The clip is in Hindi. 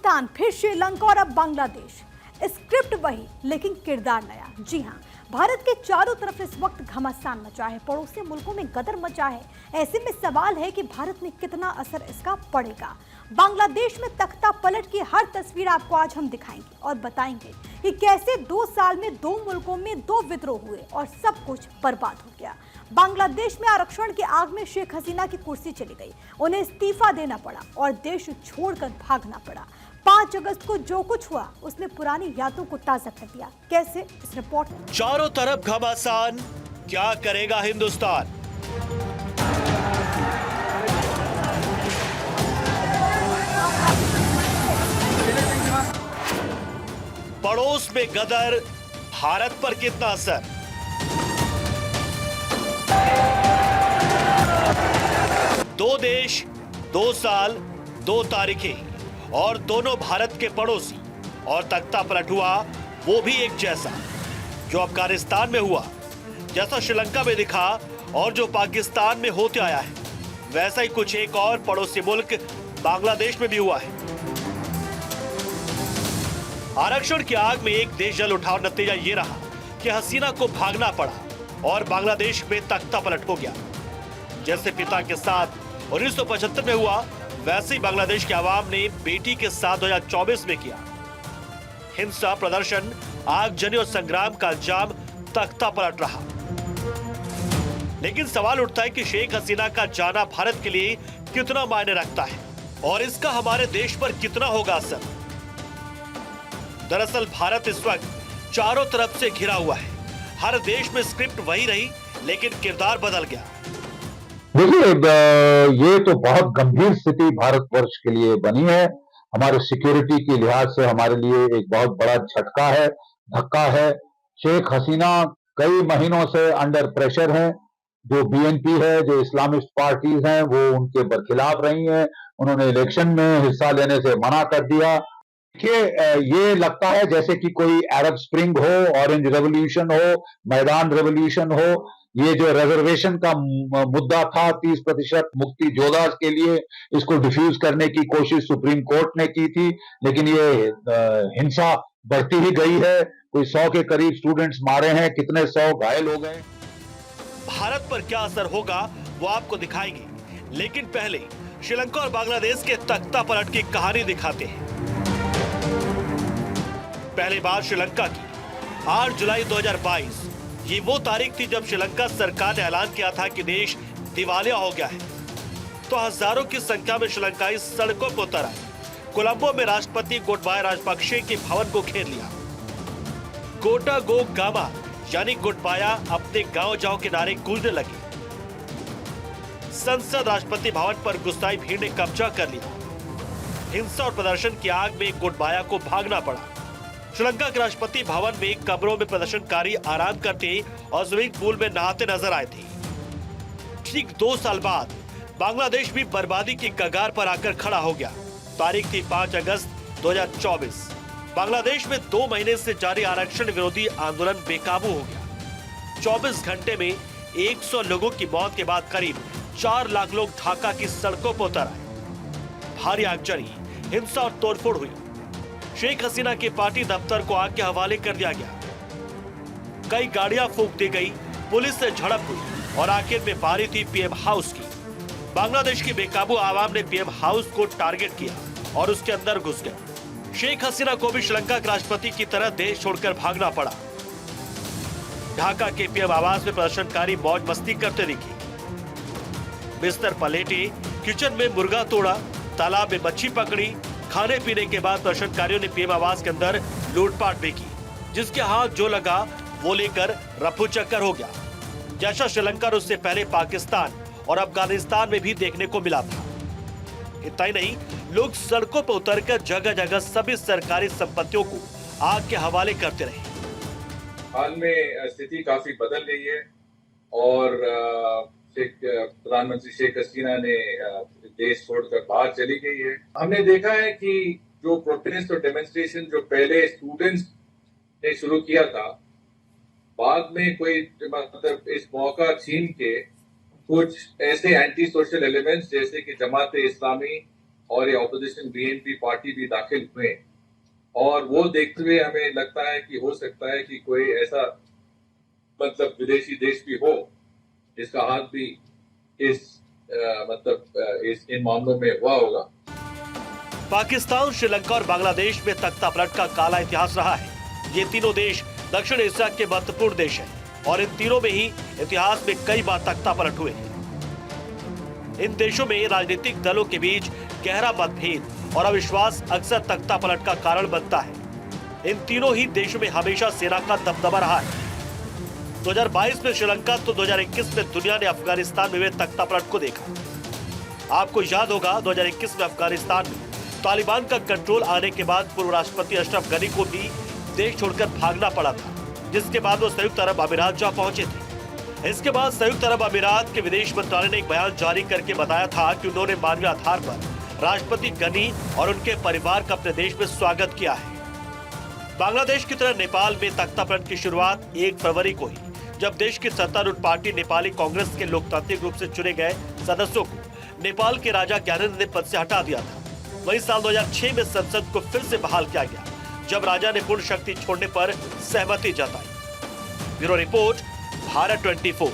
पाकिस्तान, फिर श्रीलंका और अब बांग्लादेश। स्क्रिप्ट वही लेकिन किरदार नया। जी हां, भारत के चारों तरफ इस वक्त घमासान मचा है, पड़ोसी मुल्कों में गदर मचा है। ऐसे में सवाल है कि भारत में कितना असर इसका पड़ेगा। बांग्लादेश में तख्ता पलट की हर तस्वीर आपको आज हम दिखाएंगे और बताएंगे कि कैसे 2 साल में 2 मुल्कों में 2 विद्रोह हुए और सब कुछ बर्बाद हो गया। बांग्लादेश में आरक्षण की आग में शेख हसीना की कुर्सी चली गई, उन्हें इस्तीफा देना पड़ा और देश छोड़कर भागना पड़ा। 5 अगस्त को जो कुछ हुआ उसने पुरानी यादों को ताजा कर दिया। कैसे, इस रिपोर्ट में। चारों तरफ घमासान, क्या करेगा हिंदुस्तान? पड़ोस में गदर, भारत पर कितना असर? दो देश, 2 साल, 2 तारीखें और दोनों भारत के पड़ोसी, और तख्ता पलट हुआ वो भी एक जैसा। जो अफगानिस्तान में हुआ, जैसा श्रीलंका में दिखा और जो पाकिस्तान में होते आया है, वैसा ही कुछ एक और पड़ोसी मुल्क बांग्लादेश में भी हुआ है। आरक्षण की आग में एक देश जल उठा और नतीजा ये रहा कि हसीना को भागना पड़ा और बांग्लादेश में तख्ता पलट हो गया। जैसे पिता के साथ 1975 में हुआ, वैसे ही बांग्लादेश के आवाम ने बेटी के साथ 2024 में किया। हिंसा, प्रदर्शन, आगजनी और संग्राम का अंजाम तख्ता पलट रहा। लेकिन सवाल उठता है कि शेख हसीना का जाना भारत के लिए कितना मायने रखता है और इसका हमारे देश पर कितना होगा असर। दरअसल भारत इस वक्त चारों तरफ से घिरा हुआ है। हर देश में स्क्रिप्ट वही रही, लेकिन किरदार बदल गया। देखिए, ये तो बहुत गंभीर स्थिति भारतवर्ष के लिए बनी है। हमारे सिक्योरिटी के लिहाज से हमारे लिए एक बहुत बड़ा झटका है, धक्का है। शेख हसीना कई महीनों से अंडर प्रेशर हैं। जो बीएनपी है, जो इस्लामिस्ट पार्टीज हैं, वो उनके बरखिलाफ रही हैं। उन्होंने इलेक्शन में हिस्सा लेने से मना कर दिया। देखिए, ये लगता है जैसे कि कोई अरब स्प्रिंग हो, ऑरेंज रेवोल्यूशन हो, मैदान रेवोल्यूशन हो। ये जो रिजर्वेशन का मुद्दा था 30% मुक्ति जोधास के लिए, इसको डिफ्यूज करने की कोशिश सुप्रीम कोर्ट ने की थी, लेकिन ये हिंसा बढ़ती ही गई है। कोई 100 के करीब स्टूडेंट्स मारे हैं, कितने 100 घायल हो गए। भारत पर क्या असर होगा वो आपको दिखाएंगे, लेकिन पहले श्रीलंका और बांग्लादेश के तख्ता पलट की कहानी दिखाते हैं। पहली बार श्रीलंका की 8 जुलाई 2022, ये वो तारीख थी जब श्रीलंका सरकार ने ऐलान किया था कि देश दिवालिया हो गया है। तो हजारों की संख्या में श्रीलंकाई सड़कों पर उतर आए। कोलंबो में राष्ट्रपति गोटबाया राजपक्षे के भवन को घेर लिया। गोटा गो गामा यानी गोटबाया अपने गांव जाओ के नारे गूंजने लगे। संसद, राष्ट्रपति भवन पर गुस्साई भीड़ ने कब्जा कर लिया। हिंसा और प्रदर्शन की आग में गोटबाया को भागना पड़ा। श्रीलंका के राष्ट्रपति भवन में कमरों में प्रदर्शनकारी आराम करते और स्विमिंग पूल में नहाते नजर आए थे। ठीक 2 साल बाद बांग्लादेश भी बर्बादी की कगार पर आकर खड़ा हो गया। तारीख थी 5 अगस्त 2024। बांग्लादेश में 2 महीने से जारी आरक्षण विरोधी आंदोलन बेकाबू हो गया। 24 घंटे में 100 लोगों की मौत के बाद करीब 4 लाख लोग ढाका की सड़कों पर उतर आए। भारी आगजनी, हिंसा और तोड़फोड़ हुई। शेख हसीना के पार्टी दफ्तर को आग के हवाले कर दिया गया। कई गाड़ियां फूंक दी गई, पुलिस से झड़प हुई और आखिर में बारी थी पीएम हाउस की। बांग्लादेश की बेकाबू आवाम ने पीएम हाउस को टारगेट किया और उसके अंदर घुस गए। शेख हसीना को भी श्रीलंका के राष्ट्रपति की तरह देश छोड़कर भागना पड़ा। ढाका के पीएम आवास में प्रदर्शनकारी मौज मस्ती करते दिखे। बिस्तर पलेटे, किचन में मुर्गा तोड़ा, तालाब में मच्छी पकड़ी। खाने पीने के बाद प्रदर्शनकारियों ने पीएम आवास के अंदर लूटपाट भी की, जिसके हाथ जो लगा वो लेकर रफू चक्कर हो गया, जैसा श्रीलंका और उससे पहले पाकिस्तान और अफगानिस्तान में भी देखने को मिला था। इतना ही नहीं, लोग सड़कों पर उतरकर जगह जगह सभी सरकारी संपत्तियों को आग के हवाले करते रहे। हाल में स्थिति काफी बदल गई है और प्रधानमंत्री शेख हसीना ने देश छोड़कर बाहर चली गई है। हमने देखा है कि जो प्रोटेस्ट और डेमोन्स्ट्रेशन जो पहले स्टूडेंट्स ने शुरू किया था, बाद में कोई मतलब इस मौका छीन के कुछ ऐसे एंटी सोशल एलिमेंट्स जैसे कि जमात इस्लामी और ये ऑपोजिशन बीएनपी पार्टी भी दाखिल हुए, और वो देखते हुए हमें लगता है कि हो सकता है कि कोई ऐसा मतलब विदेशी देश भी हो जिसका हाथ भी इस इन मामलों में हुआ होगा। पाकिस्तान, श्रीलंका और बांग्लादेश में तख्ता पलट का काला इतिहास रहा है। ये तीनों देश दक्षिण एशिया के महत्वपूर्ण देश हैं और इन तीनों में ही इतिहास में कई बार तख्ता पलट हुए हैं। इन देशों में राजनीतिक दलों के बीच गहरा मतभेद और अविश्वास अक्सर तख्ता पलट का कारण बनता है। इन तीनों ही देशों में हमेशा सेना का दबदबा रहा है। 2022 में श्रीलंका तो 2021 में दुनिया ने अफगानिस्तान में हुए तख्ता पलट को देखा। आपको याद होगा 2021 में अफगानिस्तान में तालिबान का कंट्रोल आने के बाद पूर्व राष्ट्रपति अशरफ गनी को भी देश छोड़कर भागना पड़ा था, जिसके बाद वो संयुक्त अरब अमीरात जा पहुंचे थे। इसके बाद संयुक्त अरब अमीरात के विदेश मंत्रालय ने एक बयान जारी करके बताया था कि उन्होंने मानवीय आधार पर राष्ट्रपति गनी और उनके परिवार का अपने देश में स्वागत किया है। बांग्लादेश की तरह नेपाल में तख्ता पलट की शुरुआत 1 फरवरी को हुई, जब देश की सत्तारूढ़ पार्टी नेपाली कांग्रेस के लोकतांत्रिक रूप से चुने गए सदस्यों को नेपाल के राजा ज्ञानेन्द्र ने पद से हटा दिया था। वहीं साल 2006 में संसद को फिर से बहाल किया गया, जब राजा ने पूर्ण शक्ति छोड़ने पर सहमति जताई। Bureau report, Bharat 24।